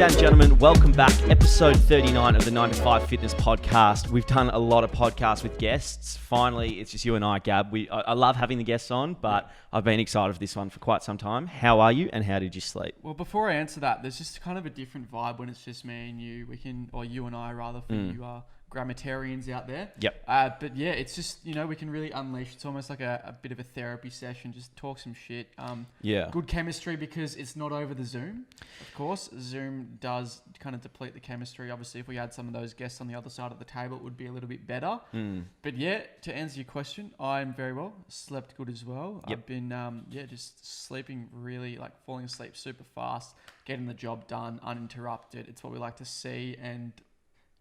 Ladies and gentlemen, welcome back. Episode 39 of the 9 to 5 Fitness Podcast. We've done a lot of podcasts with guests. Finally, it's just you and I, Gab. I love having the guests on, but I've been excited for this one for quite some time. How are you and how did you sleep? Well, before I answer that, there's just kind of a different vibe when it's just me and you. Or you and I rather, for you grammatarians out there. Yep. But yeah, it's just, we can really unleash. It's almost like a bit of a therapy session, just talk some shit. Good chemistry because it's not over the Zoom. Of course, Zoom does kind of deplete the chemistry. Obviously, if we had some of those guests on the other side of the table, it would be a little bit better. But yeah, to answer your question, I'm very well. Slept good as well. Yep. I've been, just sleeping really, falling asleep super fast, getting the job done, uninterrupted. It's what we like to see. And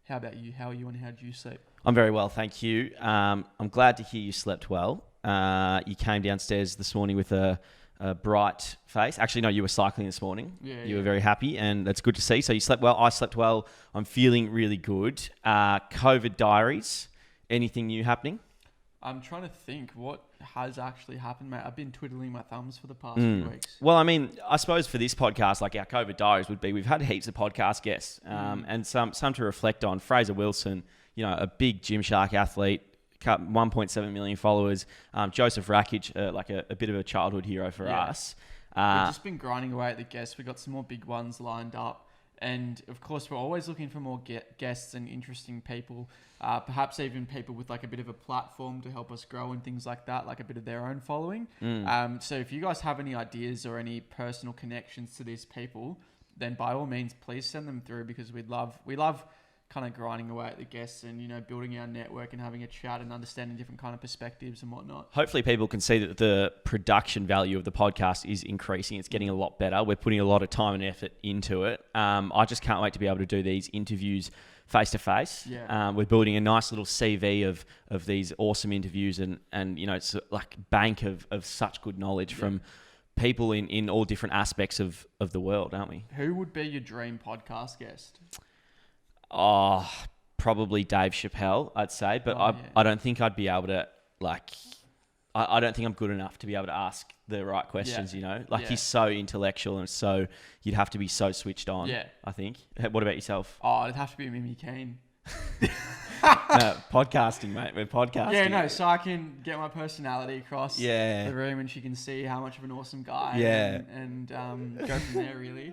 how about you? How are you and how did you sleep? I'm very well, thank you. I'm glad to hear you slept well. You came downstairs this morning with a bright face. Actually, no, you were cycling this morning. You were very happy, and that's good to see. So you slept well. I slept well. I'm feeling really good. COVID diaries. Anything new happening? I'm trying to think what has actually happened, mate. I've been twiddling my thumbs for the past few weeks. Well, I mean, I suppose for this podcast, our COVID diaries would be, we've had heaps of podcast guests and some to reflect on. Fraser Wilson, a big Gymshark athlete, 1.7 million followers. Joseph Rakic, a bit of a childhood hero for us. We've just been grinding away at the guests. We've got some more big ones lined up. And of course, we're always looking for more guests and interesting people, perhaps even people with a bit of a platform to help us grow and things like that, a bit of their own following. So if you guys have any ideas or any personal connections to these people, then by all means, please send them through because we love kind of grinding away at the guests and, building our network and having a chat and understanding different kind of perspectives and whatnot. Hopefully people can see that the production value of the podcast is increasing. It's getting a lot better. We're putting a lot of time and effort into it. I just can't wait to be able to do these interviews face to face. We're building a nice little CV of these awesome interviews and it's bank of such good knowledge from people in all different aspects of the world, aren't we? Who would be your dream podcast guest? Oh, probably Dave Chappelle, I'd say. But I don't think I'd be able to, I don't think I'm good enough to be able to ask the right questions, He's so intellectual and you'd have to be so switched on, I think. What about yourself? Oh, it'd have to be Mimi Keen. No, podcasting, mate. We're podcasting. Yeah, no, so I can get my personality across the room and she can see how much of an awesome guy and go from there, really.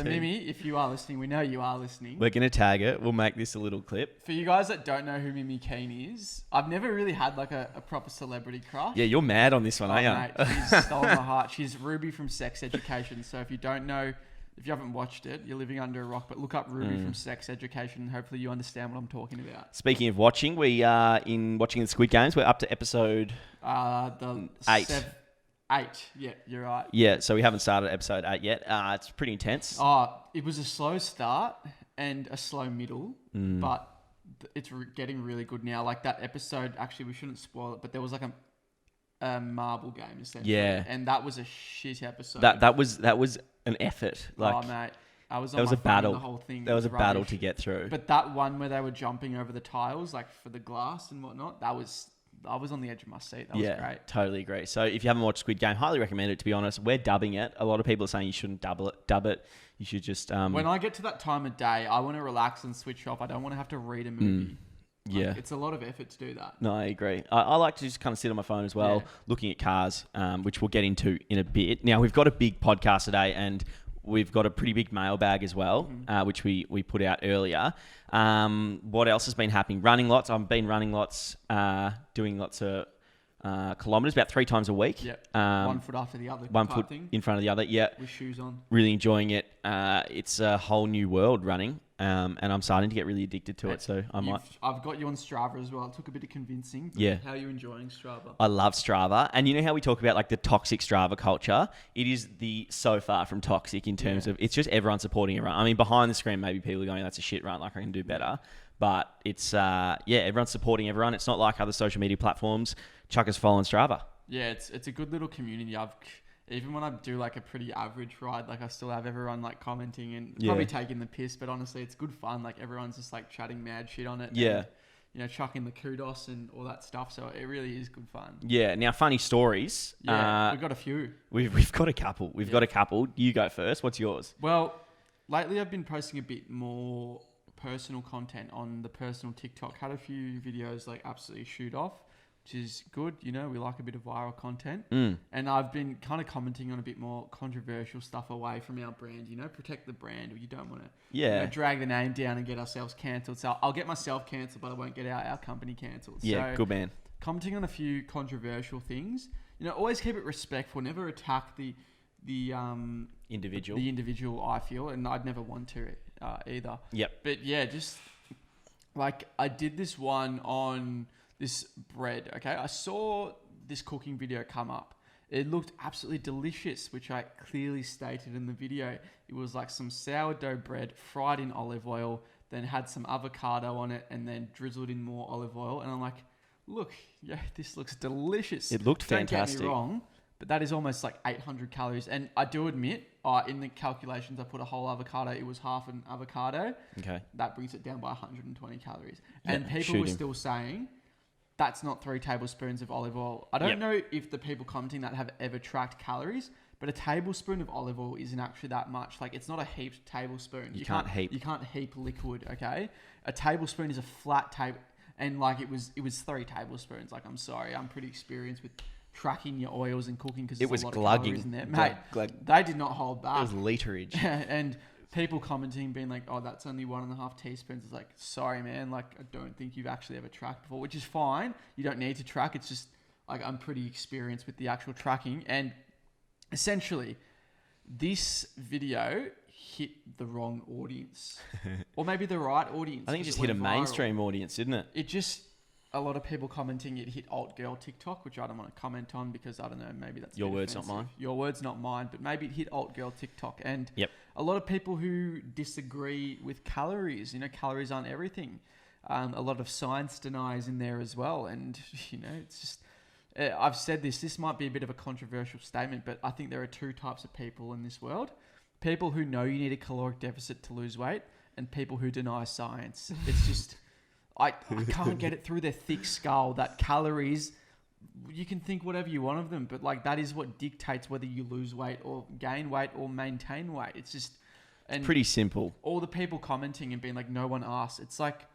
Mimi, if you are listening, we know you are listening. We're going to tag it. We'll make this a little clip. For you guys that don't know who Mimi Keen is, I've never really had a proper celebrity crush. Yeah, you're mad on this one, aren't you? Mate, she's stolen my heart. She's Ruby from Sex Education. So if you don't know... If you haven't watched it, you're living under a rock, but look up Ruby from Sex Education and hopefully you understand what I'm talking about. Speaking of watching, we are watching the Squid Games. We're up to episode 8. 8, yeah, you're right. Yeah, so we haven't started episode 8 yet. It's pretty intense. It was a slow start and a slow middle, but it's getting really good now. That episode, actually, we shouldn't spoil it, but there was a marble game essentially. Yeah. And that was a shit episode. That was an effort. Mate. I was on my phone the whole thing. That was a battle to get through. But that one where they were jumping over the tiles, for the glass and whatnot, I was on the edge of my seat. That was great. Totally agree. So if you haven't watched Squid Game, highly recommend it, to be honest. We're dubbing it. A lot of people are saying you shouldn't dub it. You should just... When I get to that time of day, I want to relax and switch off. I don't want to have to read a movie. It's a lot of effort to do that. No, I agree. I like to just kind of sit on my phone as well, looking at cars, which we'll get into in a bit. Now, we've got a big podcast today and we've got a pretty big mailbag as well, which we put out earlier. What else has been happening? Running lots. I've been running lots, doing lots of kilometres, about 3 times a week. Yep. 1 foot after the other. One foot in front of the other, with shoes on. Really enjoying it. It's a whole new world running. And I'm starting to get really addicted to it, so I've got you on Strava as well. It took a bit of convincing. How are you enjoying Strava? I love Strava, and you know how we talk about the toxic Strava culture? It is so far from toxic in terms of it's just everyone supporting everyone. I mean, behind the screen, maybe people are going, "That's a shit run. I can do better." But it's everyone's supporting everyone. It's not like other social media platforms. Chuck us follow on Strava. Yeah, it's a good little community. Even when I do a pretty average ride, I still have everyone commenting and probably taking the piss, but honestly, it's good fun. Everyone's just chatting mad shit on it. Yeah. And, chucking the kudos and all that stuff. So it really is good fun. Yeah. Now, funny stories. Yeah, we've got a few. We've got a couple. We've got a couple. You go first. What's yours? Well, lately I've been posting a bit more personal content on the personal TikTok. Had a few videos like absolutely shoot off, which is good. You know, we like a bit of viral content. And I've been kind of commenting on a bit more controversial stuff away from our brand, you know, protect the brand. You don't want to drag the name down and get ourselves cancelled. So I'll get myself cancelled, but I won't get our company cancelled. Yeah, so, good man. Commenting on a few controversial things, you know, always keep it respectful. Never attack the individual. The individual, I feel, and I'd never want to either. Yep. But yeah, just like I did this one on this bread. Okay, I saw this cooking video come up. It looked absolutely delicious, which I clearly stated in the video. It was like some sourdough bread fried in olive oil, then had some avocado on it, and then drizzled in more olive oil. And I'm like, look, yeah, this looks delicious. It looked fantastic. Don't get me wrong, but that is almost like 800 calories. And I do admit, in the calculations, I put a whole avocado. It was half an avocado. Okay. That brings it down by 120 calories. Yeah, and people were still saying, that's not 3 tablespoons of olive oil. I don't know if the people commenting that have ever tracked calories, but a tablespoon of olive oil isn't actually that much. Like, it's not a heaped tablespoon. You can't heap. You can't heap liquid, okay? A tablespoon is a flat table. And like it was 3 tablespoons. Like, I'm sorry, I'm pretty experienced with tracking your oils and cooking because there's a lot of calories in there. Mate, they did not hold back. It was literage. And people commenting being like, oh, that's only 1.5 teaspoons. It's like, sorry, man. Like, I don't think you've actually ever tracked before, which is fine. You don't need to track. It's just like I'm pretty experienced with the actual tracking. And essentially, this video hit the wrong audience, or maybe the right audience. I think it just hit a mainstream audience, didn't it? It just, a lot of people commenting it hit alt girl TikTok, which I don't want to comment on because I don't know, maybe that's your words, not mine. Your words, not mine. But maybe it hit alt girl TikTok, and a lot of people who disagree with calories. You know, calories aren't everything. A lot of science deniers in there as well, and you know, it's just. I've said this. This might be a bit of a controversial statement, but I think there are 2 types of people in this world. People who know you need a caloric deficit to lose weight, and people who deny science. It's just, I can't get it through their thick skull that calories, you can think whatever you want of them, but like that is what dictates whether you lose weight or gain weight or maintain weight. It's just, and pretty simple. All the people commenting and being like, no one asked. It's like,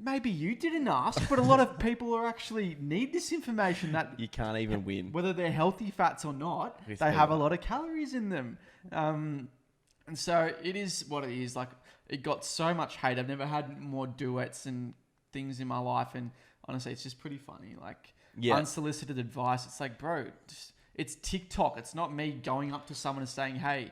maybe you didn't ask, but a lot of people are actually need this information that you can't even win. Whether they're healthy fats or not, they have a lot of calories in them. And so it is what it is. Like, it got so much hate. I've never had more duets and things in my life. And honestly, it's just pretty funny. Like, unsolicited advice. It's like, bro, it's TikTok. It's not me going up to someone and saying, hey,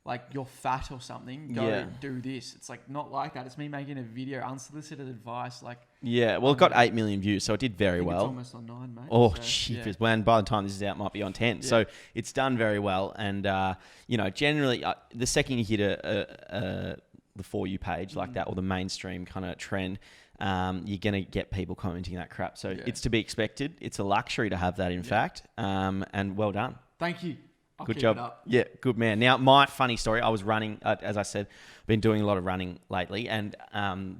like, you're fat or something, go do this. It's like not like that. It's me making a video, unsolicited advice. Like, well, it got 8 million views, so it did very well. It's almost on 9, mate. Oh, cheapers. When by the time this is out, it might be on 10. Yeah. So it's done very well. And, you know, generally, the second you hit the For You page like that, or the mainstream kind of trend, you're going to get people commenting that crap. So it's to be expected. It's a luxury to have that, in fact. And well done. Thank you. Good job. Yeah, good man. Now, my funny story, I was running, as I said, been doing a lot of running lately, and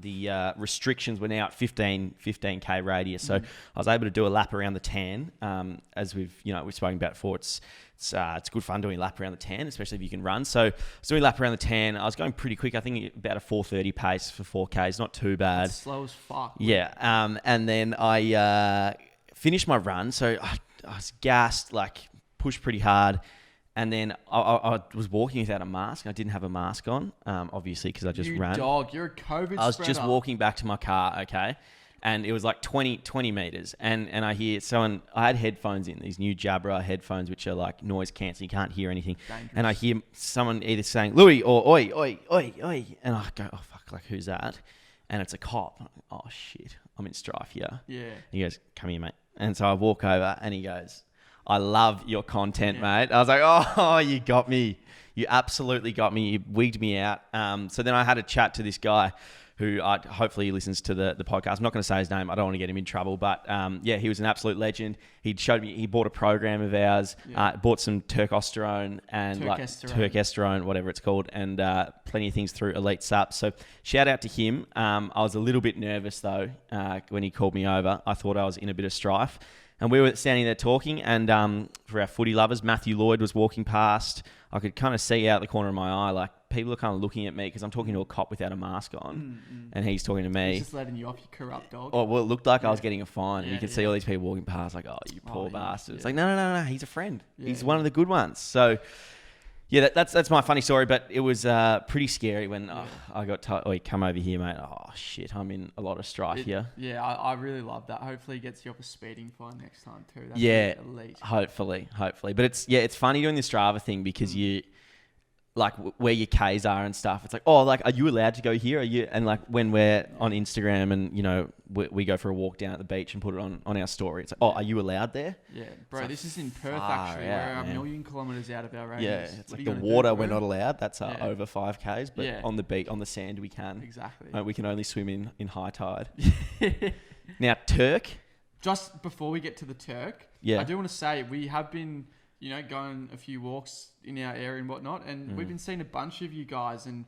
the restrictions were now at 15K radius. So I was able to do a lap around the tan, as we've spoken about before. It's good fun doing a lap around the tan, especially if you can run. So I was doing a lap around the tan. I was going pretty quick. I think about a 4:30 pace for 4Ks, not too bad. It's slow as fuck. Yeah. And then I finished my run. So I was gassed, like pushed pretty hard. And then I was walking without a mask. I didn't have a mask on, obviously, because I just ran. You dog, you're a COVID I was spreader. just walking back to my car, okay? And it was like 20 meters. And I hear someone, I had headphones in, these new Jabra headphones, which are like noise cancelling. You can't hear anything. Dangerous. And I hear someone either saying, Louis, or oi, oi, oi, oi. And I go, oh, fuck, like, who's that? And it's a cop. I'm like, oh, shit, I'm in strife here. Yeah. And he goes, come here, mate. And so I walk over and he goes, I love your content, mate. I was like, oh, you got me. You absolutely got me. You wigged me out. So then I had a chat to this guy who hopefully listens to the podcast. I'm not going to say his name. I don't want to get him in trouble. But he was an absolute legend. He showed me, he bought a program of ours, bought some Turkesterone and Turkesterone, whatever it's called, and plenty of things through Elite Sup. So shout out to him. I was a little bit nervous though when he called me over. I thought I was in a bit of strife. And we were standing there talking, and for our footy lovers, Matthew Lloyd was walking past. I could kind of see out the corner of my eye, like, people are kind of looking at me because I'm talking to a cop without a mask on, and he's talking to me. He's just letting you off, you corrupt dog. Oh, well, it looked like I was getting a fine, and you could see all these people walking past, like, oh, you poor yeah, bastard. yeah. It's like, no, he's a friend. Yeah, He's one of the good ones. So, yeah, that's my funny story, but it was pretty scary when I got told, oh, come over here, mate. Oh, shit, I'm in a lot of strife here. Yeah, I really love that. Hopefully it gets you off a speeding fine next time too. That'd Yeah, be elite. Hopefully. But it's funny doing the Strava thing because you... like where your Ks are and stuff. It's like, oh, like, are you allowed to go here? Are you? And like when we're on Instagram and, you know, we go for a walk down at the beach and put it on our story. It's like, oh, are you allowed there? Yeah, bro, like this is in Perth actually. We're a million kilometres out of our radius. Yeah, it's like the water we're not allowed. That's over 5Ks, but Yeah. on the beach, on the sand we can. Exactly. We can only swim in high tide. Now, Turk. Just before we get to the Turk, I do want to say we have been, you know, going a few walks in our area and whatnot, and we've been seeing a bunch of you guys, and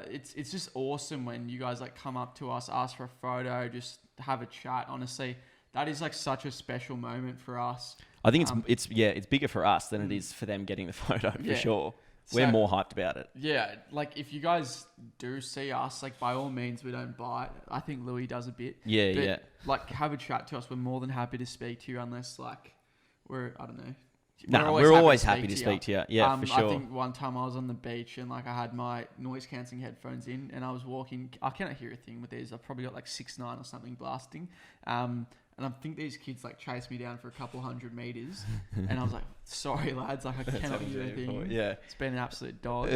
it's just awesome when you guys like come up to us, ask for a photo, just have a chat. Honestly, that is like such a special moment for us. I think it's bigger for us than it is for them getting the photo for sure. We're more hyped about it. Yeah, like if you guys do see us, like by all means, we don't bite. I think Louis does a bit. Yeah. Like have a chat to us. We're more than happy to speak to you, unless like I don't know. We're always happy to speak to you. Yeah, for sure. I think one time I was on the beach and like I had my noise cancelling headphones in and I was walking. I cannot hear a thing with these. I've probably got like 6ix9ine or something blasting. And I think these kids like chased me down for a couple 100 meters. And I was like, sorry lads, like I cannot hear anything. Yeah. It's been an absolute dog.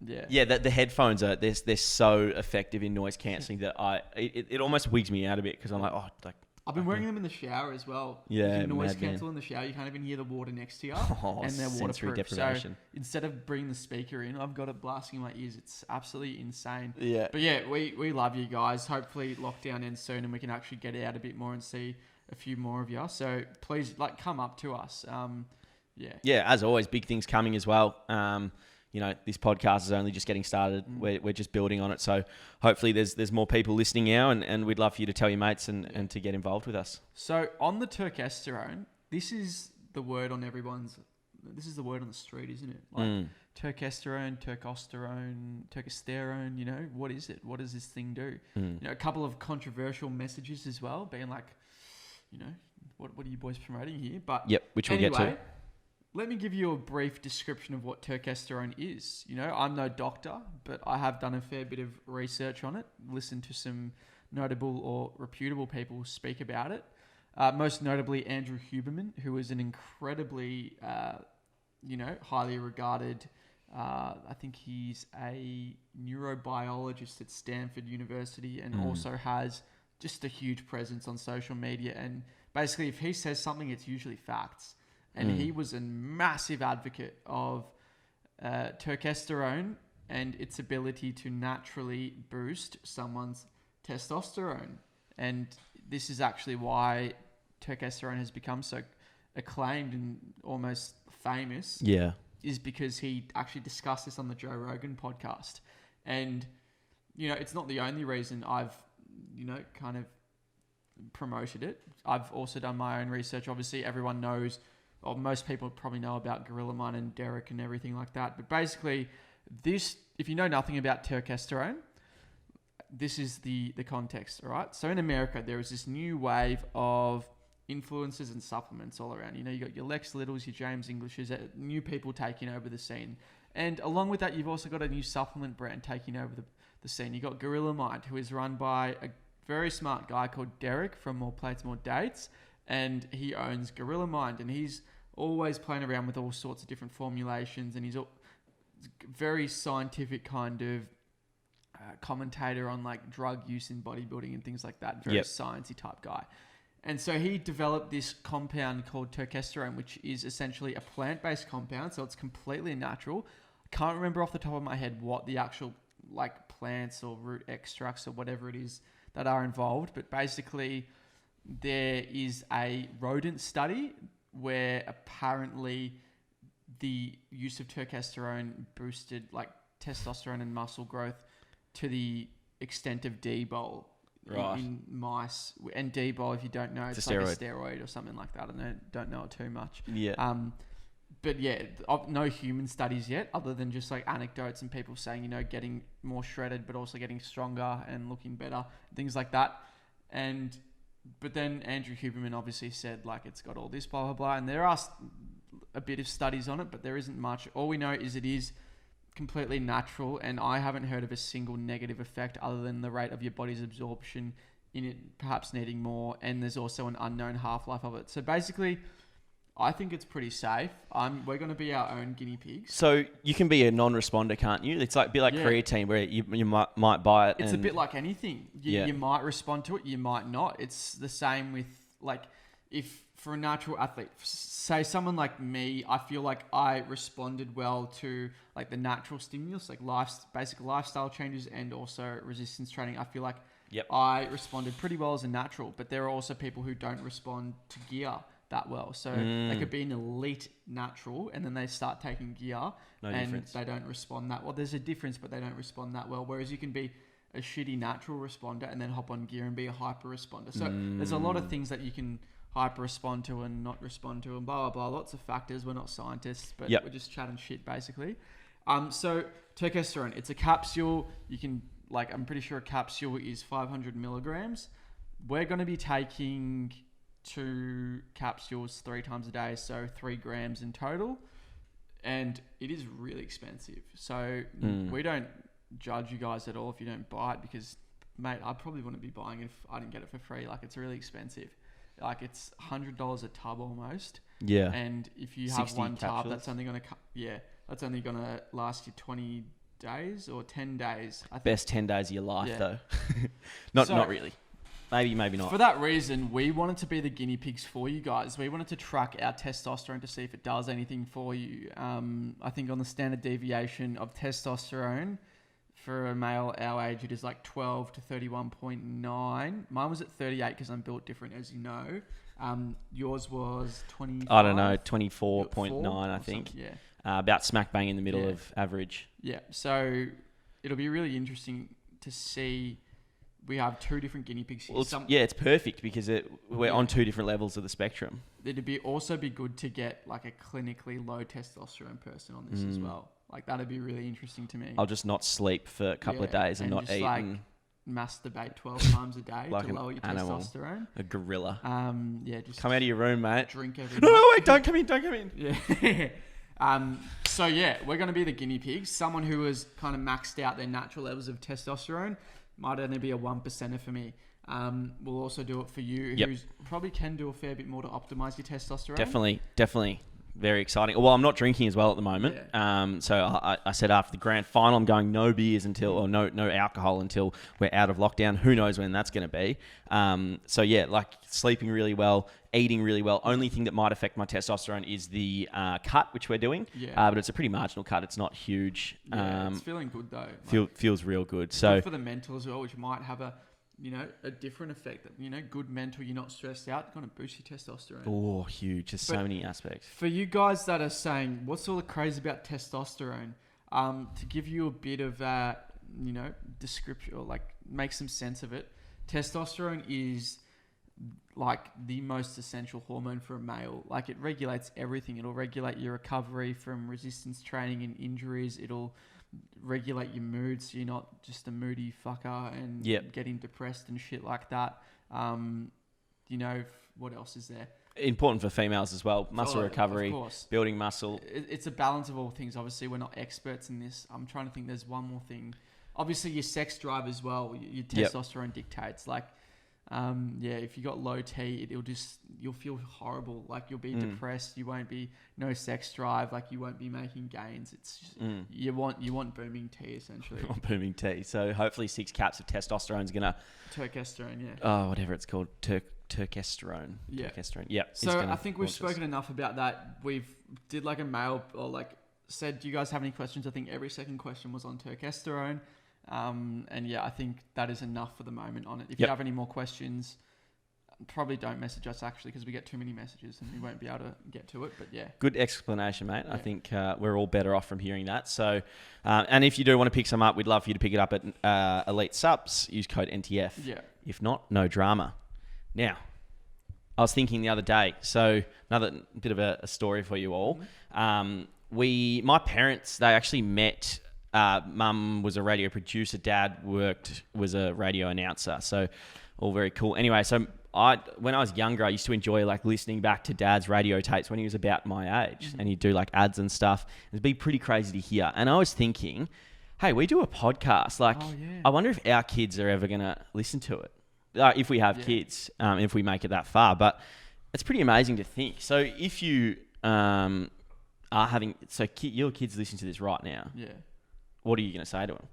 Yeah, the headphones are they're so effective in noise cancelling that it almost wigs me out a bit because I'm like, oh, like. I've been wearing them in the shower as well. Yeah, you can noise cancel in the shower. You can't even hear the water next to you, and they're waterproof. Deprivation. So instead of bringing the speaker in, I've got it blasting in my ears. It's absolutely insane. Yeah, but yeah, we love you guys. Hopefully, lockdown ends soon, and we can actually get out a bit more and see a few more of you. So please, like, come up to us. Yeah. As always, big things coming as well. You know, this podcast is only just getting started. We're just building on it. So hopefully there's more people listening now and we'd love for you to tell your mates and to get involved with us. So on the Turkesterone, this is the word on the street, isn't it? Like Turkesterone, Turkesterone, you know, what is it? What does this thing do? You know, a couple of controversial messages as well, being like, you know, what are you boys promoting here? But which we'll get to. Let me give you a brief description of what Turkesterone is. You know, I'm no doctor, but I have done a fair bit of research on it, listened to some notable or reputable people speak about it. Most notably, Andrew Huberman, who is an incredibly, highly regarded, I think he's a neurobiologist at Stanford University and also has just a huge presence on social media. And basically, if he says something, it's usually facts. And he was a massive advocate of Turkesterone and its ability to naturally boost someone's testosterone. And this is actually why Turkesterone has become so acclaimed and almost famous. Yeah. Is because he actually discussed this on the Joe Rogan podcast. And, you know, it's not the only reason I've, you know, kind of promoted it. I've also done my own research. Obviously, everyone knows... or most people probably know about Gorilla Mine and Derek and everything like that. But basically, this, if you know nothing about Turkesterone, this is the context, all right? So in America, there is this new wave of influencers and supplements all around. You know, you got your Lex Littles, your James Englishes, new people taking over the scene. And along with that, you've also got a new supplement brand taking over the scene. You got Gorilla Mine, who is run by a very smart guy called Derek from More Plates, More Dates. And he owns Gorilla Mind, and he's always playing around with all sorts of different formulations, and he's a very scientific kind of commentator on like drug use in bodybuilding and things like that. Very sciencey type guy. And so he developed this compound called Turkesterone, which is essentially a plant-based compound, so it's completely natural. I can't remember off the top of my head what the actual like plants or root extracts or whatever it is that are involved, but basically... there is a rodent study where apparently the use of Turkesterone boosted like testosterone and muscle growth to the extent of D-bol in mice. And D-bol, if you don't know, it's like a steroid or something like that. I don't know it too much. Yeah. but yeah, no human studies yet, other than just like anecdotes and people saying, you know, getting more shredded, but also getting stronger and looking better, things like that. But then Andrew Huberman obviously said like it's got all this blah blah blah, and there are a bit of studies on it, but there isn't much. All we know is it is completely natural, and I haven't heard of a single negative effect other than the rate of your body's absorption in it perhaps needing more, and there's also an unknown half-life of it. So basically, I think it's pretty safe. We're going to be our own guinea pigs. So you can be a non-responder, can't you? It's like a bit like creatine, where you might buy it. It's a bit like anything. You might respond to it, you might not. It's the same with like if for a natural athlete, say someone like me, I feel like I responded well to like the natural stimulus, like basic lifestyle changes and also resistance training. I feel like I responded pretty well as a natural, but there are also people who don't respond to gear that well. So they could be an elite natural and then they start taking gear they don't respond that well. There's a difference, but they don't respond that well. Whereas you can be a shitty natural responder and then hop on gear and be a hyper responder. So there's a lot of things that you can hyper respond to and not respond to and blah, blah, blah. Lots of factors. We're not scientists, but we're just chatting shit basically. So Turkesterone, it's a capsule. You can I'm pretty sure a capsule is 500 milligrams. We're going to be taking 2 capsules 3 times a day, so 3 grams in total, and it is really expensive. So we don't judge you guys at all if you don't buy it, because mate, I probably wouldn't be buying it if I didn't get it for free. Like, it's really expensive. Like, it's $100 a tub almost. Yeah. And if you have one capsules. tub, that's only gonna last you 20 days or 10 days. I think. Best 10 days of your life though. Not really. Maybe not. For that reason, we wanted to be the guinea pigs for you guys. We wanted to track our testosterone to see if it does anything for you. I think on the standard deviation of testosterone for a male our age, it is like 12 to 31.9. Mine was at 38 because I'm built different, as you know. Yours was 20. I don't know, 24.9, I think. Yeah. About smack bang in the middle of average. Yeah. So it'll be really interesting to see. We have 2 different guinea pigs here. Well, it's perfect because we're on 2 different levels of the spectrum. It'd also be good to get like a clinically low testosterone person on this as well. Like, that'd be really interesting to me. I'll just not sleep for a couple of days and not just eat. Like masturbate 12 times a day like to lower your testosterone. A gorilla. Just come out of your room, mate. Drink every No, wait, don't come in. Yeah. So we're going to be the guinea pigs. Someone who has kind of maxed out their natural levels of testosterone might only be a 1%er for me. We'll also do it for you, who's probably can do a fair bit more to optimize your testosterone. Definitely. Very exciting. Well, I'm not drinking as well at the moment. Yeah. So I said after the grand final, I'm going no beers or no alcohol until we're out of lockdown. Who knows when that's going to be. So yeah, like sleeping really well, eating really well. Only thing that might affect my testosterone is the cut, which we're doing. Yeah. But it's a pretty marginal cut. It's not huge. Yeah, it's feeling good though. Feels real good. So good for the mental as well, which might have a different effect. That, good mental, you're not stressed out, going to boost your testosterone. Oh, huge. There's so many aspects. For you guys that are saying, what's all the craze about testosterone? To give you a bit of description or like make some sense of it, testosterone is like the most essential hormone for a male. Like, it regulates everything. It'll regulate your recovery from resistance training and injuries. It'll regulate your mood, so you're not just a moody fucker and getting depressed and shit like that. What else is there? Important for females as well. Muscle recovery, building muscle. It's a balance of all things. Obviously, we're not experts in this. I'm trying to think. There's one more thing. Obviously, your sex drive as well. Your testosterone dictates. Like, if you got low T, you'll feel horrible. Like, you'll be depressed. You won't be no sex drive. Like, you won't be making gains. It's just, you want booming T essentially. Booming T. So hopefully 6 caps of testosterone is gonna Turkesterone. Yeah. Oh, whatever it's called. Turkesterone. Yeah. Turkesterone. Yeah. So I think we've spoken enough about that. We've did like a mail or like said, do you guys have any questions? I think every second question was on Turkesterone. I think that is enough for the moment on it. If you have any more questions, probably don't message us actually, because we get too many messages and we won't be able to get to it. But yeah, good explanation, mate. I think we're all better off from hearing that. So, and if you do want to pick some up, we'd love for you to pick it up at Elite Subs. Use code NTF. Yeah. If not, no drama. Now, I was thinking the other day. So another bit of a story for you all. My parents, they actually met. Mum was a radio producer. Dad was a radio announcer. So all very cool. Anyway, so when I was younger, I used to enjoy like listening back to Dad's radio tapes when he was about my age, and he'd do like ads and stuff. It'd be pretty crazy to hear. And I was thinking, hey, we do a podcast. Like, I wonder if our kids are ever gonna listen to it. If we have kids, if we make it that far. But it's pretty amazing to think. So if you are having... So your kids listen to this right now. Yeah. What are you going to say to them?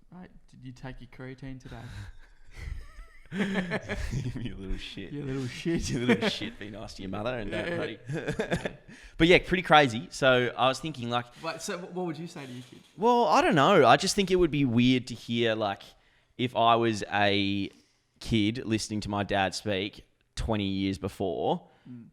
Right, did you take your creatine today? You little shit. You little shit. You little shit. Be nice to your mother and buddy. But yeah, pretty crazy. So I was thinking like... Wait, so what would you say to your kids? Well, I don't know. I just think it would be weird to hear like... If I was a kid listening to my dad speak 20 years before,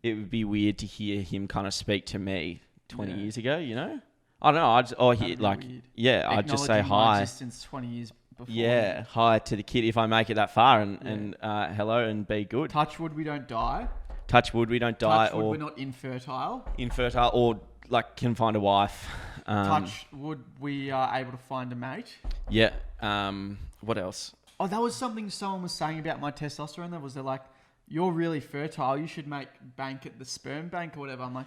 it would be weird to hear him kind of speak to me 20 years ago, you know? I don't know. I'd just say hi. My existence 20 years before. Yeah, hi to the kid if I make it that far and hello and be good. Touch wood, we don't die. Touch wood, we don't die. Touch wood, we're not infertile. Infertile or like can find a wife. Touch wood, we are able to find a mate. Yeah. What else? Oh, that was something someone was saying about my testosterone. That was they're like, you're really fertile. You should make bank at the sperm bank or whatever. I'm like,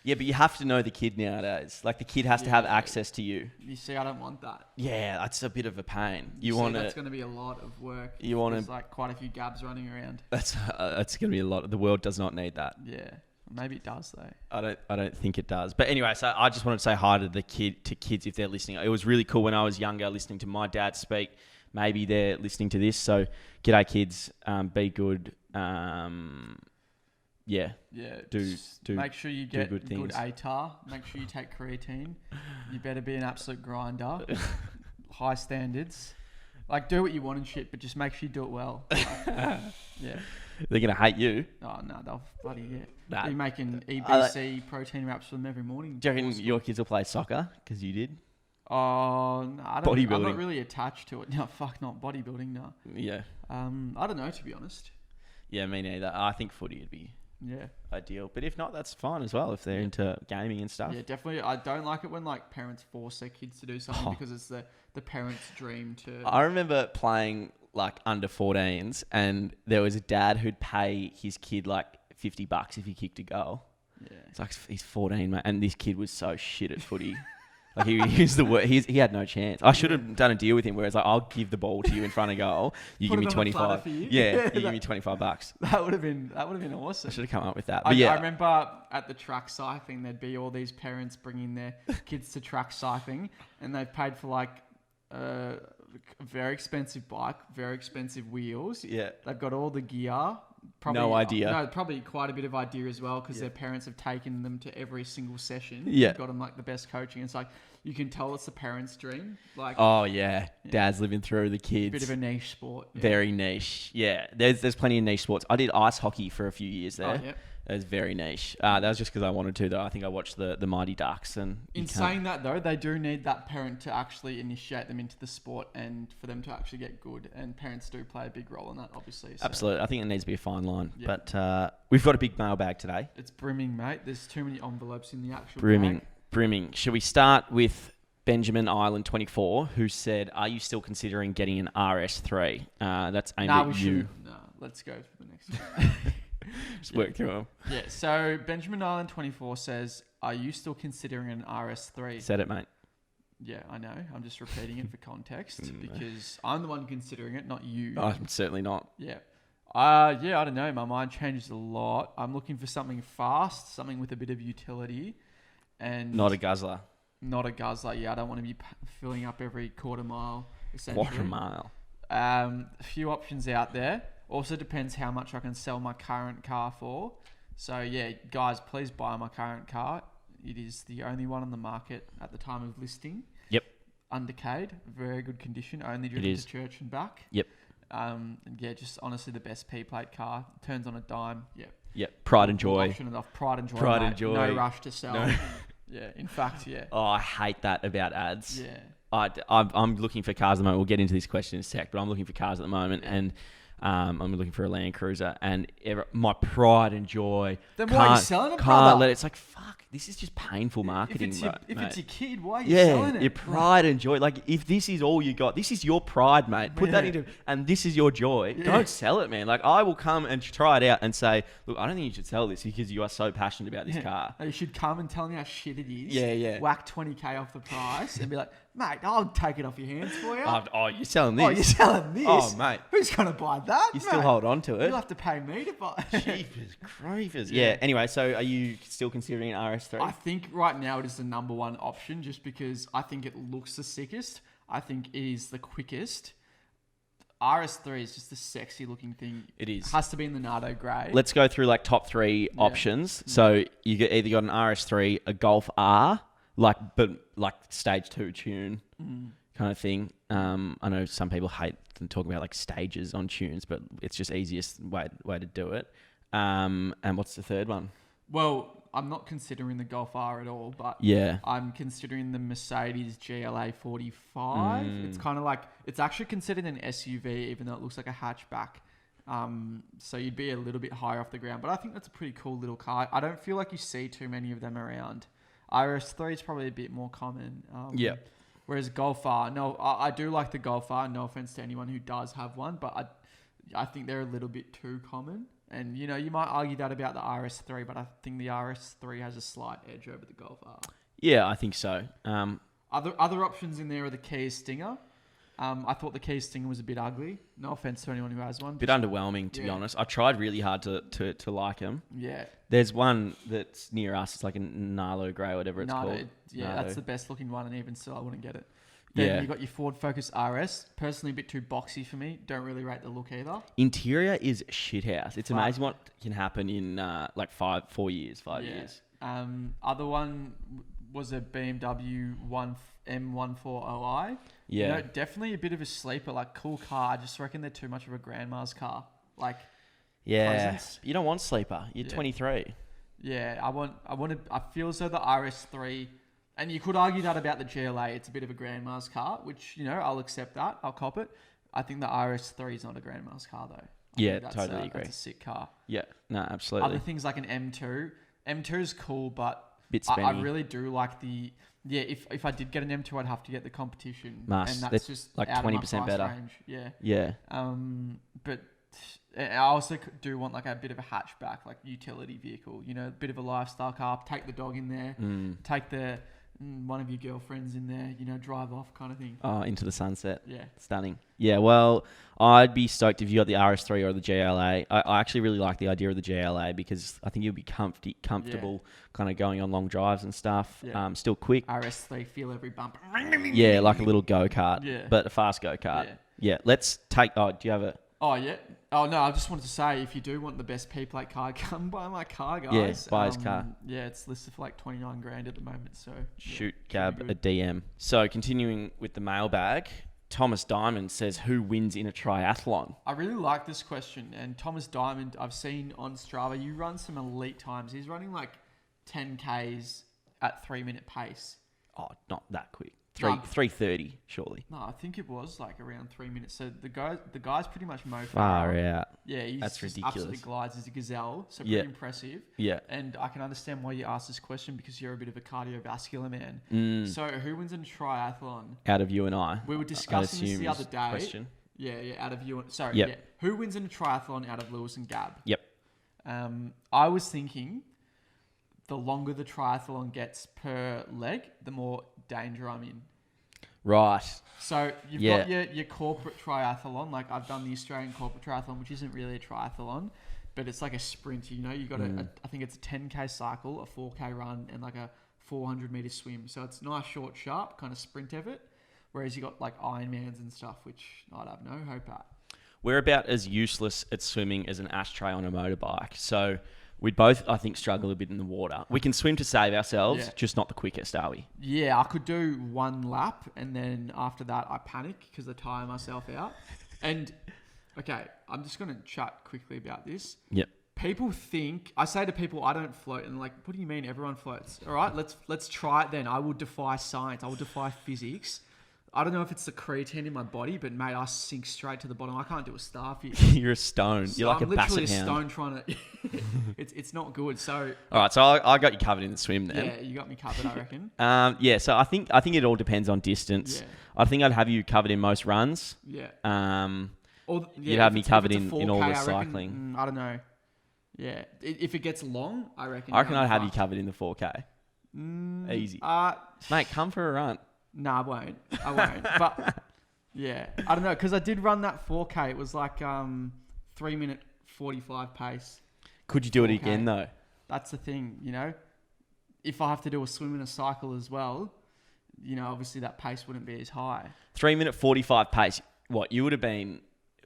yeah, but you have to know the kid nowadays. Like the kid has to have access to you. You see, I don't want that. Yeah, that's a bit of a pain. That's going to be a lot of work. There's like quite a few gabs running around. That's going to be a lot. The world does not need that. Yeah, maybe it does though. I don't think it does. But anyway, so I just wanted to say hi to kids if they're listening. It was really cool when I was younger listening to my dad speak. Maybe they're listening to this. So, g'day kids. Be good. Yeah. Do make sure you get good things. Good ATAR. Make sure you take creatine. You better be an absolute grinder. High standards. Like, do what you want and shit, but just make sure you do it well. Like, yeah. They're going to hate you. Oh, no, they'll bloody Nah. be making EBC protein wraps for them every morning. Do you reckon your kids will play soccer? Because you did. Oh, no, I don't. Bodybuilding. I'm not really attached to it. No, fuck, not bodybuilding, no. Yeah. I don't know, to be honest. Yeah, me neither. I think footy would be ideal. But if not, that's fine as well if they're into gaming and stuff. Yeah, definitely. I don't like it when like parents force their kids to do something because it's the parents' dream to... I remember playing like under 14s and there was a dad who'd pay his kid like $50 if he kicked a goal. Yeah. It's like he's 14, mate, and this kid was so shit at footy. Like he had no chance. I should have done a deal with him where it's like, I'll give the ball to you in front of goal. You give me 25. Yeah, you give me $25. That would have been awesome. I should have come up with that. But I remember at the track cycling, there'd be all these parents bringing their kids to track cycling, and they've paid for like a very expensive bike, very expensive wheels. Yeah, they've got all the gear. Probably, probably quite a bit of idea as well because their parents have taken them to every single session. Yeah, got them like the best coaching. It's like you can tell it's the parents' dream. Like, dad's living through the kids. Bit of a niche sport. Yeah. Very niche. Yeah, there's plenty of niche sports. I did ice hockey for a few years there. Oh, yeah. It was very niche. That was just because I wanted to, though. I think I watched the Mighty Ducks. And in saying that, though, they do need that parent to actually initiate them into the sport and for them to actually get good. And parents do play a big role in that, obviously. So. Absolutely. I think it needs to be a fine line. Yeah. But we've got a big mailbag today. It's brimming, mate. There's too many envelopes in the actual Brimming. Should we start with Benjamin Island 24, who said, "Are you still considering getting an RS3?" That's aimed at you. No, let's go to the next one. Just work through them. Yeah, so Benjamin Island 24 says, "Are you still considering an RS3?" Said it, mate. Yeah, I know. I'm just repeating it for context because I'm the one considering it, not you. I'm certainly not. Yeah. I don't know. My mind changes a lot. I'm looking for something fast, something with a bit of utility. And not a guzzler. Not a guzzler. Yeah, I don't want to be filling up every quarter mile, essentially. Quarter mile. A few options out there. Also depends how much I can sell my current car for. So yeah, guys, please buy my current car. It is the only one on the market at the time of listing. Yep. Undecayed, very good condition, only driven to church and back. Yep. And yeah, just honestly the best P-plate car. Turns on a dime. Yep. Yep. Pride and joy. Option enough. Pride and joy. Pride and joy. No rush to sell. No. Yeah. In fact, yeah. Oh, I hate that about ads. Yeah. I'm looking for cars at the moment. We'll get into this question in a sec, but I'm looking for cars at the moment, and I'm looking for a Land Cruiser, and my pride and joy. Then why are you selling it, Can't brother? let it. It's like, fuck, this is just painful marketing, If it's your kid, why are you selling it? Your pride and joy. Like, if this is all you got, this is your pride, mate. Put that into, and this is your joy. Don't sell it, man. Like, I will come and try it out and say, look, I don't think you should sell this because you are so passionate about this car. You should come and tell me how shit it is. Yeah. Whack 20k off the price and be like, mate, I'll take it off your hands for you. Oh, you're selling this? Oh, you're selling this? Oh, mate. Who's going to buy that? You still hold on to it. You'll have to pay me to buy it. Jeepers creepers. Yeah. Anyway, so are you still considering an RS3? I think right now it is the number one option just because I think it looks the sickest. I think it is the quickest. RS3 is just a sexy looking thing. It is. It has to be in the Nardo grey. Let's go through like top 3 options. So you either got an RS3, a Golf R, but stage 2 tune kind of thing. I know some people hate talking about like stages on tunes, but it's just easiest way to do it. And what's the third one? Well, I'm not considering the Golf R at all, but I'm considering the Mercedes GLA 45. It's kind of like, it's actually considered an SUV, even though it looks like a hatchback. So you'd be a little bit higher off the ground, but I think that's a pretty cool little car. I don't feel like you see too many of them around. RS3 is probably a bit more common. Whereas Golf R, no, I do like the Golf R. No offense to anyone who does have one, but I think they're a little bit too common. And, you know, you might argue that about the RS3, but I think the RS3 has a slight edge over the Golf R. Yeah, I think so. Other options in there are the Kia Stinger. I thought the Kia Stinger was a bit ugly. No offense to anyone who has one. Bit underwhelming, to be honest. I tried really hard to like them. Yeah. There's one that's near us. It's like a Nardo Grey or whatever it's called. Yeah, Nardo. that's the best looking one, and even still, I wouldn't get it. Then you got your Ford Focus RS. Personally, a bit too boxy for me. Don't really rate the look either. Interior is shithouse. It's amazing what can happen in 4 years, 5 years. Other one was a BMW M14OI. Yeah. You know, definitely a bit of a sleeper, like cool car. I just reckon they're too much of a grandma's car. Like, presence. You don't want sleeper. You're 23. Yeah, I feel as though the RS3, and you could argue that about the GLA, it's a bit of a grandma's car, which, you know, I'll accept that. I'll cop it. I think the RS3 is not a grandma's car, though. Totally agree. That's a sick car. Yeah, no, absolutely. Other things like an M2. M2 is cool, but bit spinny. I really do like the... Yeah, if I did get an M2, I'd have to get the competition. Must. And that's just like out 20% of my price better. range. Yeah. Yeah. But I also do want like a bit of a hatchback, like utility vehicle, you know, a bit of a lifestyle car. Take the dog in there, take one of your girlfriends in there, you know, drive off kind of thing. Oh, into the sunset. Yeah. Stunning. Yeah, well, I'd be stoked if you got the RS3 or the GLA. I actually really like the idea of the GLA because I think you'll be comfortable kind of going on long drives and stuff. Yeah. Still quick. RS3, feel every bump. Yeah, like a little go-kart, Yeah. but a fast go-kart. Yeah, let's take... Oh, do you have a... Oh, yeah. Oh, no, I just wanted to say, if you do want the best P-plate car, come buy my car, guys. Yeah, buy his car. Yeah, it's listed for like 29 grand at the moment, so... Shoot Gab a DM. So, continuing with the mailbag, Thomas Diamond says, who wins in a triathlon? I really like this question, and Thomas Diamond, I've seen on Strava, you run some elite times. He's running like 10Ks at 3-minute pace. Oh, not that quick. 3:30, surely. No, I think it was like around 3 minutes. So the guy's pretty much mofo. Far out. Yeah, That's ridiculous. Absolutely glides. He's a gazelle, so pretty impressive. Yeah. And I can understand why you asked this question because you're a bit of a cardiovascular man. So who wins in a triathlon? Out of you and I. We were discussing this the other day. Question. Yeah, out of you and... Sorry, yeah. Who wins in a triathlon out of Lewis and Gab? Yep. I was thinking the longer the triathlon gets per leg, the more danger I'm in. Right. So you've got your corporate triathlon. Like I've done the Australian corporate triathlon, which isn't really a triathlon, but it's like a sprint. You know, you got I think it's a 10K cycle, a 4K run, and like a 400 meter swim. So it's nice, short, sharp kind of sprint effort. Whereas you got like Ironmans and stuff, which I'd have no hope at. We're about as useless at swimming as an ashtray on a motorbike. So we'd both, I think, struggle a bit in the water. We can swim to save ourselves, just not the quickest, are we? Yeah, I could do one lap, and then after that, I panic because I tire myself out. And, okay, I'm just going to chat quickly about this. Yep. People think, I say to people, I don't float, and like, what do you mean everyone floats? All right, let's try it then. I will defy science. I will defy physics. I don't know if it's the creatine in my body, but mate, I sink straight to the bottom. I can't do a Starfy. You're a stone. So You're like I'm a basset literally a hound. stone trying to. It's not good. So All right, so I got you covered in the swim then. yeah, you got me covered, I reckon. Yeah, so I think it all depends on distance. Yeah. I think I'd have you covered in most runs. Yeah. You'd have me covered if it's a in all 4K, the I reckon, cycling. I don't know. Yeah, if it gets long, I reckon. I'd have you covered in the 4K. Easy. Mate, come for a run. Nah, I won't. But yeah, I don't know, because I did run that 4K. It was like 3-minute 45 pace. Could you do it 4K. again though? That's the thing, you know. If I have to do a swim and a cycle as well, you know, obviously that pace wouldn't be as high. 3-minute 45 pace. What you would have been?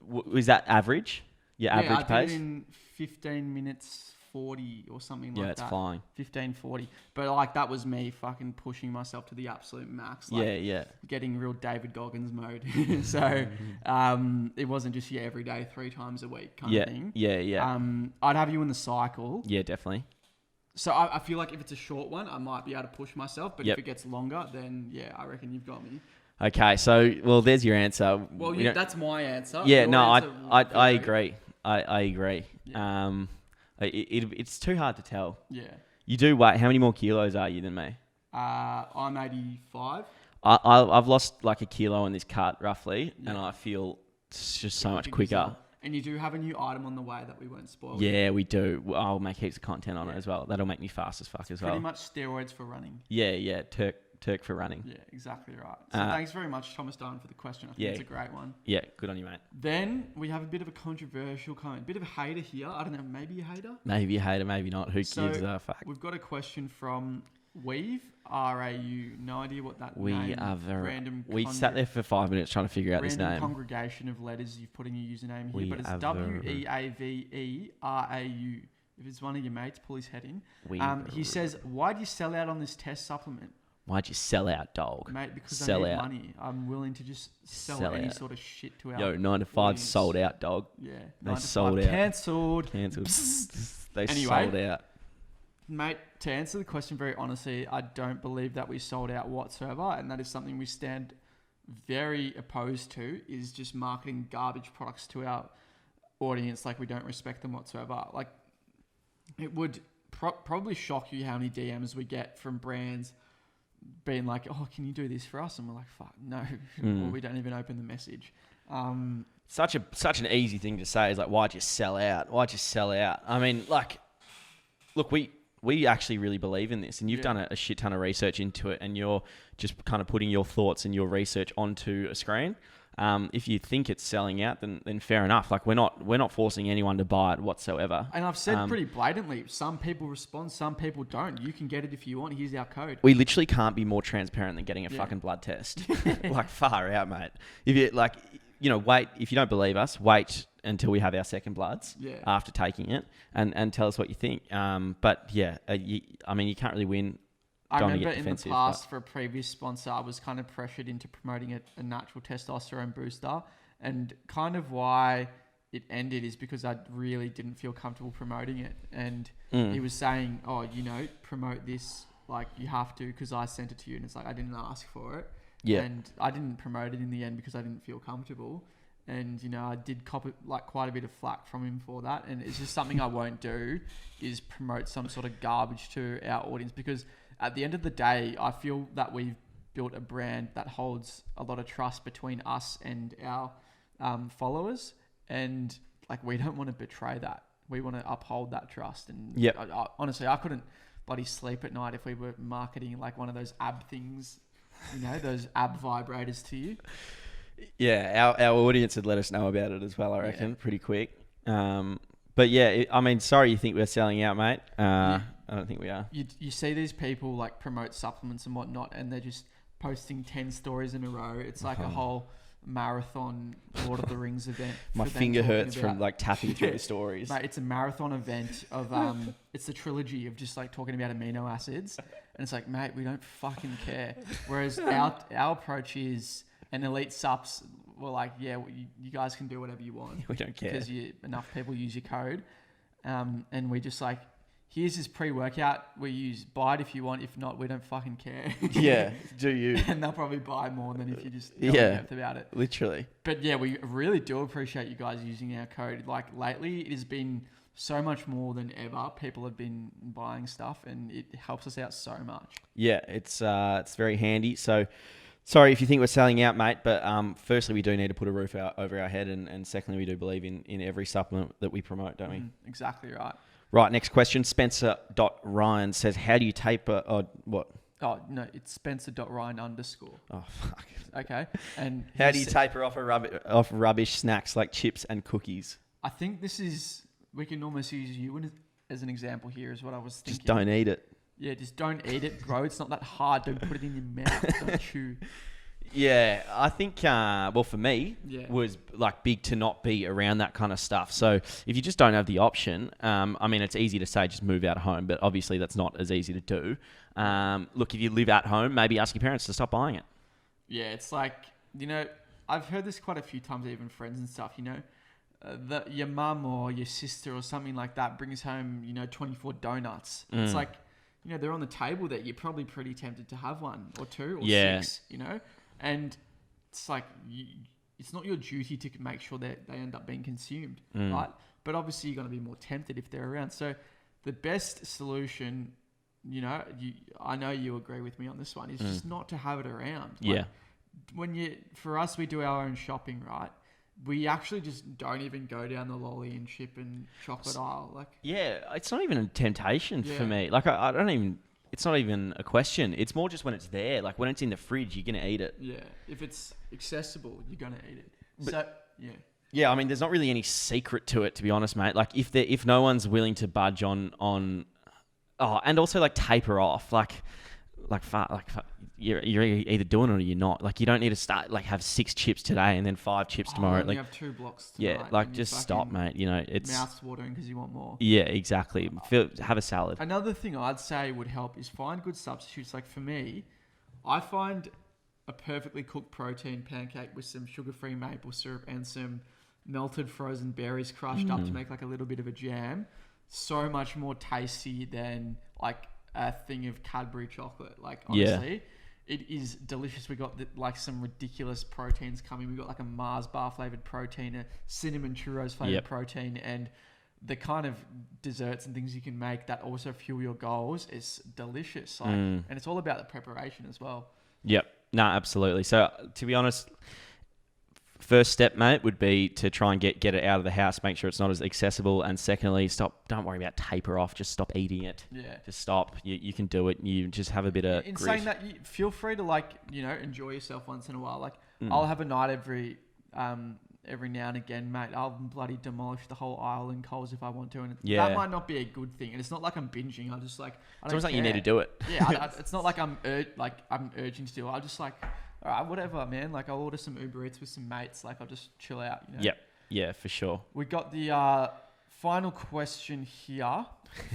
Was that average? Your average I pace? did it in 15 minutes 40 or something like that. Yeah, it's flying. 15:40. But like that was me fucking pushing myself to the absolute max. Like, Yeah. getting real David Goggins mode. So it wasn't just your everyday 3 times a week kind of thing. Yeah. I'd have you in the cycle. Yeah, definitely. So I feel like if it's a short one, I might be able to push myself. But if it gets longer, then yeah, I reckon you've got me. Okay, so well, there's your answer. Well, that's my answer. Yeah, Your no, answer I agree. I agree. Yeah. It's too hard to tell. Yeah. You do weigh. How many more kilos are you than me? I'm 85. I've lost like a kilo on this cut roughly, and I feel it's just so much quicker. And you do have a new item on the way that we won't spoil. Yeah, we do. I'll make heaps of content on it as well. That'll make me fast as fuck as well. Pretty much steroids for running. Yeah. Turk for running. Yeah, exactly right. So thanks very much, Thomas Darwin, for the question. I think it's a great one. Yeah, good on you, mate. Then we have a bit of a controversial comment, a bit of a hater here. I don't know, maybe a hater? Maybe a hater, maybe not. Who gives a fuck? We've got a question from Weave, R-A-U, no idea what that We name are very... random We sat there for 5 minutes trying to figure out this name. Random congregation of letters you've put in your username here, but it's W-E-A-V-E-R-A-U. If it's one of your mates, pull his head in. He says, why do you sell out on this test supplement? Why'd you sell out, dog? Mate, because I need money. I'm willing to just sell any sort of shit to our 9 to 5 sold out, dog. Yeah. They sold out. Cancelled. They Anyway, sold out. Mate, to answer the question very honestly, I don't believe that we sold out whatsoever. And that is something we stand very opposed to, is just marketing garbage products to our audience like we don't respect them whatsoever. Like, it would probably shock you how many DMs we get from brands being like, oh, can you do this for us? And we're like, fuck, no. Or we don't even open the message. Such an easy thing to say is like, why'd you sell out? Why'd you sell out? I mean, like, look, we actually really believe in this, and you've done a shit ton of research into it, and you're just kind of putting your thoughts and your research onto a screen. If you think it's selling out, then fair enough. Like we're not forcing anyone to buy it whatsoever. And I've said pretty blatantly, some people respond, some people don't. You can get it if you want. Here's our code. We literally can't be more transparent than getting a fucking blood test. Like far out, mate. If you wait. If you don't believe us, wait until we have our second bloods after taking it, and tell us what you think. But yeah, you can't really win. I remember in the past for a previous sponsor, I was kind of pressured into promoting a natural testosterone booster, and kind of why it ended is because I really didn't feel comfortable promoting it. And he was saying, oh, promote this, like you have to, because I sent it to you. And it's like, I didn't ask for it. Yeah. And I didn't promote it in the end because I didn't feel comfortable. And, I did cop it, like quite a bit of flack from him for that. And it's just something I won't do, is promote some sort of garbage to our audience, because at the end of the day, I feel that we've built a brand that holds a lot of trust between us and our followers. And like, we don't want to betray that. We want to uphold that trust. And honestly, I couldn't bloody sleep at night if we were marketing like one of those ab things, those ab vibrators to you. Yeah, our audience had let us know about it as well, I reckon, pretty quick. But yeah, sorry you think we're selling out, mate. I don't think we are. You see these people like promote supplements and whatnot, and they're just posting 10 stories in a row. It's like a whole marathon Lord of the Rings event. My finger hurts from like tapping through the stories. Mate, it's a marathon event of it's a trilogy of just like talking about amino acids, and it's like, mate, we don't fucking care. Whereas our approach is, and elite subs were like, yeah, well, you guys can do whatever you want. We don't care because enough people use your code, and we just like, here's this pre-workout. We use buy it if you want. If not, we don't fucking care. Yeah, do you? And they'll probably buy more than if you just go about it. Literally. But yeah, we really do appreciate you guys using our code. Like lately, it has been so much more than ever. People have been buying stuff, and it helps us out so much. Yeah, it's very handy. So, sorry if you think we're selling out, mate. But firstly, we do need to put a roof over our head, and secondly, we do believe in every supplement that we promote, don't we? Exactly right. Right, next question. Spencer.Ryan says, how do you taper... what? Oh, no, it's Spencer.Ryan_. Oh, fuck. Okay. And how do you taper off rubbish snacks like chips and cookies? I think this is... We can almost use you as an example here is what I was thinking. Just don't eat it. Yeah, just don't eat it, bro. It's not that hard. Don't put it in your mouth. Don't chew. Yeah, I think, for me, was like big to not be around that kind of stuff. So if you just don't have the option, it's easy to say just move out of home, but obviously that's not as easy to do. Look, if you live at home, maybe ask your parents to stop buying it. Yeah, it's like, I've heard this quite a few times, even friends and stuff, that your mum or your sister or something like that brings home, 24 donuts. It's like, they're on the table that you're probably pretty tempted to have one or two or six, And it's like, it's not your duty to make sure that they end up being consumed, right? But obviously you're going to be more tempted if they're around. So the best solution, I know you agree with me on this one, is just not to have it around. Like, for us, we do our own shopping, right? We actually just don't even go down the lolly and chip and chocolate aisle. Like, yeah, it's not even a temptation for me. Like, I don't even... It's not even a question. It's more just when it's there. Like when it's in the fridge, you're going to eat it. Yeah. If it's accessible, you're going to eat it. Yeah, there's not really any secret to it, to be honest, mate. Like if no one's willing to budge on and also like taper off, you're either doing it or you're not. Like you don't need to start have 6 chips today and then 5 chips tomorrow. You have 2 blocks tonight. Yeah, just stop, mate. It's mouth's watering because you want more. Yeah, exactly. Have a salad. Another thing I'd say would help is find good substitutes. Like for me, I find a perfectly cooked protein pancake with some sugar-free maple syrup and some melted frozen berries crushed up to make like a little bit of a jam so much more tasty than like a thing of Cadbury chocolate. Like honestly, it is delicious. We got some ridiculous proteins coming. We got like a Mars bar flavored protein, a cinnamon churros flavored protein, and the kind of desserts and things you can make that also fuel your goals is delicious. And it's all about the preparation as well. Yep. No, absolutely. So to be honest, first step, mate, would be to try and get it out of the house, make sure it's not as accessible. And secondly, don't worry about taper off, just stop eating it. Yeah. Just stop. You can do it. You just have a bit of In grit. saying that, feel free to enjoy yourself once in a while. Like I'll have a night every now and again, mate. I'll bloody demolish the whole aisle in Coles if I want to. And that might not be a good thing. And it's not like I'm binging. I'm just like, it's almost like you need to do it. Yeah. It's not like I'm urging to do it. I just like, all right, whatever, man. Like I'll order some Uber Eats with some mates. Like I'll just chill out. Yep. Yeah, for sure. We got the final question here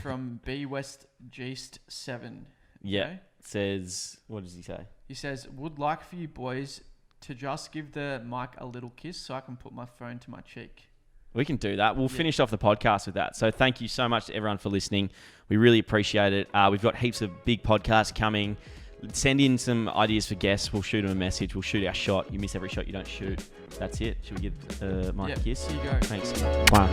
from B West Geest 7. Yeah. Okay? It says, what does he say? He says, would like for you boys to just give the mic a little kiss so I can put my phone to my cheek. We can do that. We'll finish off the podcast with that. So thank you so much to everyone for listening. We really appreciate it. We've got heaps of big podcasts coming. Send in some ideas for guests. We'll shoot them a message. We'll shoot our shot. You miss every shot you don't shoot. That's it. Should we give the mic a kiss? Here you go. Thanks. Wow.